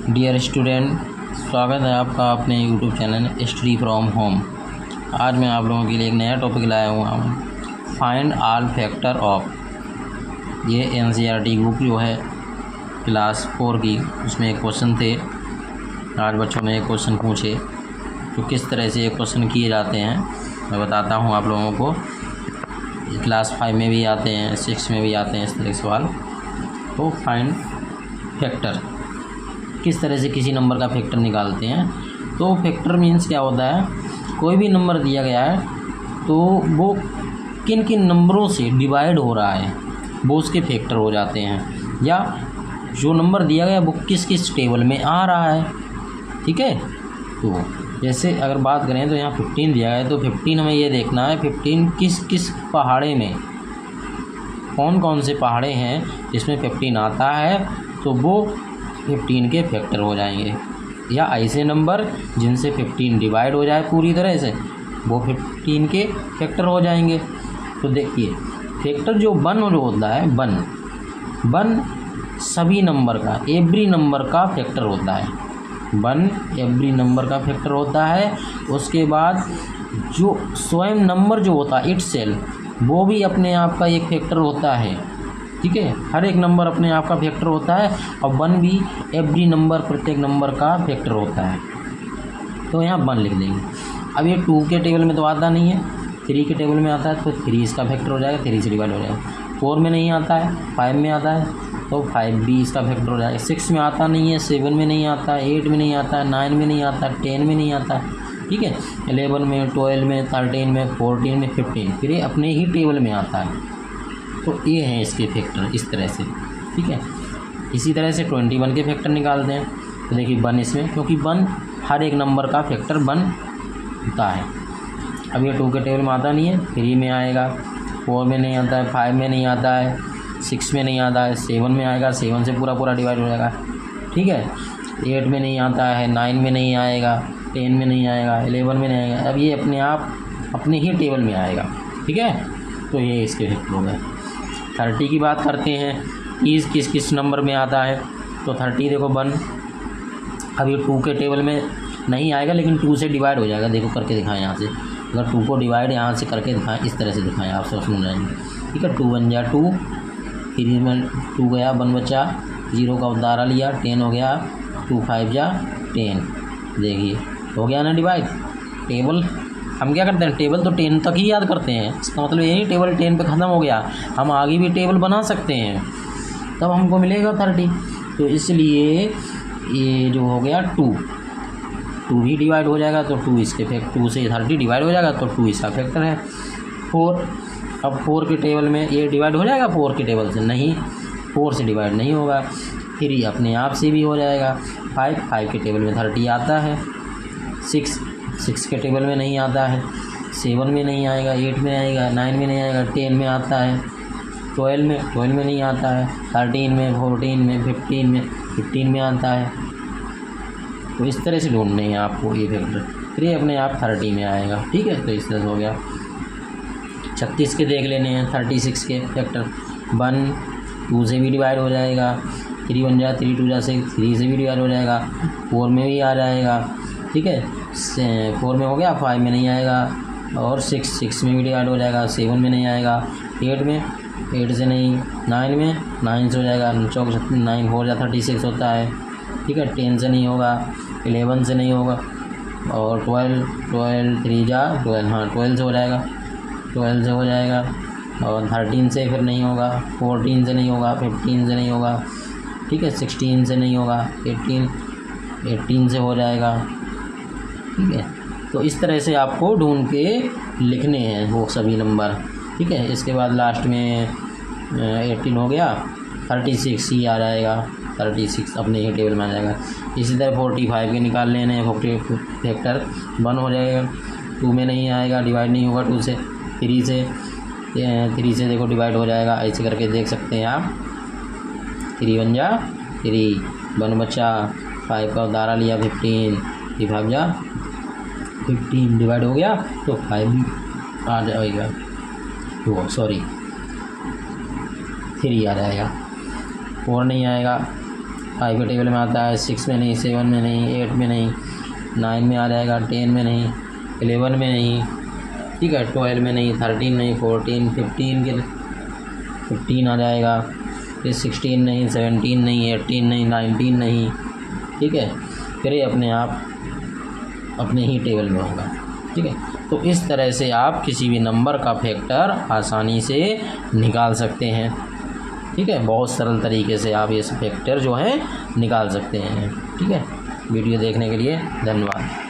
Dear student, स्वागत है आपका अपने YouTube channel study from home. आज मैं आप लोगों के लिए एक नया टॉपिक लाया हुआ हूँ, फाइंड ऑल फैक्टर ऑफ। ये एनसीईआरटी बुक जो है क्लास 4 की, उसमें एक क्वेश्चन थे। आज बच्चों ने एक क्वेश्चन पूछे तो किस तरह से ये क्वेश्चन किए जाते हैं मैं बताता हूँ आप लोगों को। क्लास 5 में भी आते हैं, 6 में भी आते हैं इस तरह के सवाल। तो फाइंड फैक्टर, किस तरह से किसी नंबर का फैक्टर निकालते हैं। तो फैक्टर मीन्स क्या होता है, कोई भी नंबर दिया गया है तो वो किन किन नंबरों से डिवाइड हो रहा है वो उसके फैक्टर हो जाते हैं, या जो नंबर दिया गया वो किस किस टेबल में आ रहा है। ठीक है, तो जैसे अगर बात करें तो यहाँ 15 दिया है, तो 15 हमें ये देखना है 15 किस किस पहाड़े में, कौन कौन से पहाड़े हैं जिसमें 15 आता है, तो वो 15 के फैक्टर हो जाएंगे। या ऐसे नंबर जिनसे 15 डिवाइड हो जाए पूरी तरह से, वो 15 के फैक्टर हो जाएंगे। तो देखिए फैक्टर जो 1 जो होता है, 1 सभी नंबर का, एवरी नंबर का फैक्टर होता है। 1 एवरी नंबर का फैक्टर होता है। उसके बाद जो स्वयं नंबर जो होता है इटसेल्फ, वो भी अपने आप का एक फैक्टर होता है। ठीक है, हर एक नंबर अपने आप का फैक्टर होता है, और 1 भी एवरी नंबर, प्रत्येक नंबर का फैक्टर होता है। तो यहाँ 1 लिख देंगे। अब ये 2 के टेबल में तो आता नहीं है, 3 के टेबल में आता है, तो 3 इसका फैक्टर हो जाएगा, 3 से डिवाइड हो जाएगा। 4 में नहीं आता है, 5 में आता है, तो 5 भी इसका फैक्टर हो जाएगा। 6 में आता नहीं है, 7 में नहीं आता है, 8 में नहीं आता है, 9 में नहीं आता है, 10 में नहीं आता है। ठीक है, 11 में, 12 में, 13 में, 14 में, 15, फिर ये अपने ही टेबल में आता है। तो ये हैं इसके फैक्टर इस तरह से। ठीक है, इसी तरह से 21 के फैक्टर निकालते हैं। तो देखिए 1 इसमें, क्योंकि 1 हर एक नंबर का फैक्टर 1 होता है। अब ये 2 के टेबल में आता नहीं है, 3 में आएगा, 4 में नहीं आता है, 5 में नहीं आता है, 6 में नहीं आता है, 7 में आएगा, 7 से पूरा डिवाइड हो जाएगा। ठीक है, 8 में नहीं आता है, 9 में नहीं आएगा, 10 में नहीं आएगा, 11 में नहीं आएगा। अब ये अपने आप अपने ही टेबल में आएगा। ठीक है, तो ये इसके फैक्टर हो गए। 30 की बात करते हैं, 30 किस किस नंबर में आता है। तो 30 देखो 1, अब ये 2 के टेबल में नहीं आएगा, लेकिन 2 से डिवाइड हो जाएगा। देखो करके दिखाएं यहाँ से, अगर 2 को डिवाइड यहाँ से करके दिखाएं, इस तरह से दिखाएं, आप सब समझ जाएंगे। ठीक है, 2 1 जा 2, 3 में 2 गया, 1 बचा, 0 का उतारा लिया, 10 हो गया, 2 5 जा 10। देखिए हो गया ना डिवाइड। टेबल हम क्या करते हैं, टेबल तो 10 तक ही याद करते हैं, इसका मतलब ये नहीं टेबल 10 पे ख़त्म हो गया, हम आगे भी टेबल बना सकते हैं, तब हमको मिलेगा 30। तो इसलिए ये जो हो गया 2 भी डिवाइड हो जाएगा, तो 2 इसके फैक्टर, 2 से 30 डिवाइड हो जाएगा, तो 2 इसका फैक्टर है। 4, अब 4 के टेबल में ये डिवाइड हो जाएगा, 4 के टेबल से नहीं, 4 से डिवाइड नहीं होगा। 3 अपने आप से भी हो जाएगा। 5 के टेबल में 30 आता है। 6 के टेबल में नहीं आता है, 7 में नहीं आएगा, 8 में आएगा, 9 में नहीं आएगा, 10 में आता है, 12 में नहीं आता है, 13 में, 14 में, 15 में आता है। तो इस तरह से ढूंढने हैं आपको ये फैक्टर, फिर ये अपने आप 30 में आएगा। ठीक है, तो इस तरह से हो गया। 36 के देख लेने हैं, 36 के फैक्टर 1 2 से भी डिवाइड हो जाएगा, 3 1 जा 3 2 जा 6, 3 से भी डिवाइड हो जाएगा, 4 में भी आ जाएगा। ठीक है, 4 में हो गया, 5 में नहीं आएगा, और 6 में भी डिवाइड हो जाएगा, 7 में नहीं आएगा, 8 में, 8 से नहीं, 9 में, 9 से हो जाएगा, 9 4 जा 36 होता है। ठीक है, 10 से नहीं होगा, 11 से नहीं होगा, और 12 3 जा 12, हाँ 12 से हो जाएगा, 12 से हो जाएगा, और 13 से फिर नहीं होगा, 14 से नहीं होगा, 15 से नहीं होगा। ठीक है, 16 से नहीं होगा, 18 से हो जाएगा। ठीक है, तो इस तरह से आपको ढूंढ के लिखने हैं वो सभी नंबर। ठीक है, इसके बाद लास्ट में 18 हो गया, 36 ही आ जाएगा, 36 अपने ही टेबल में आ जाएगा। इसी तरह 45 के निकाल लेने हैं, 40 फैक्टर 1 हो जाएगा, 2 में नहीं आएगा, डिवाइड नहीं होगा 2 से, 3 से देखो डिवाइड हो जाएगा। ऐसे करके देख सकते हैं आप, 3 1 जा 3, 1 बचा, 5 का उतारा लिया, 15, 3 5 जा 15 डिवाइड हो गया, तो 5 भी आ जाएगा, तो सॉरी 3 आ जाएगा, 4 नहीं आएगा, 5 के टेबल में आता है, 6 में नहीं, 7 में नहीं, 8 में नहीं, 9 में आ जाएगा, 10 में नहीं, 11 में नहीं, ठीक है, 12 में नहीं, 13 नहीं, 14, 15 आ जाएगा, फिर 16 नहीं, 17 नहीं, 18 नहीं, 19 नहीं, ठीक है, फिर ये अपने आप अपने ही टेबल में होगा। ठीक है, तो इस तरह से आप किसी भी नंबर का फैक्टर आसानी से निकाल सकते हैं। ठीक है, बहुत सरल तरीके से आप ये फैक्टर जो है निकाल सकते हैं। ठीक है, वीडियो देखने के लिए धन्यवाद।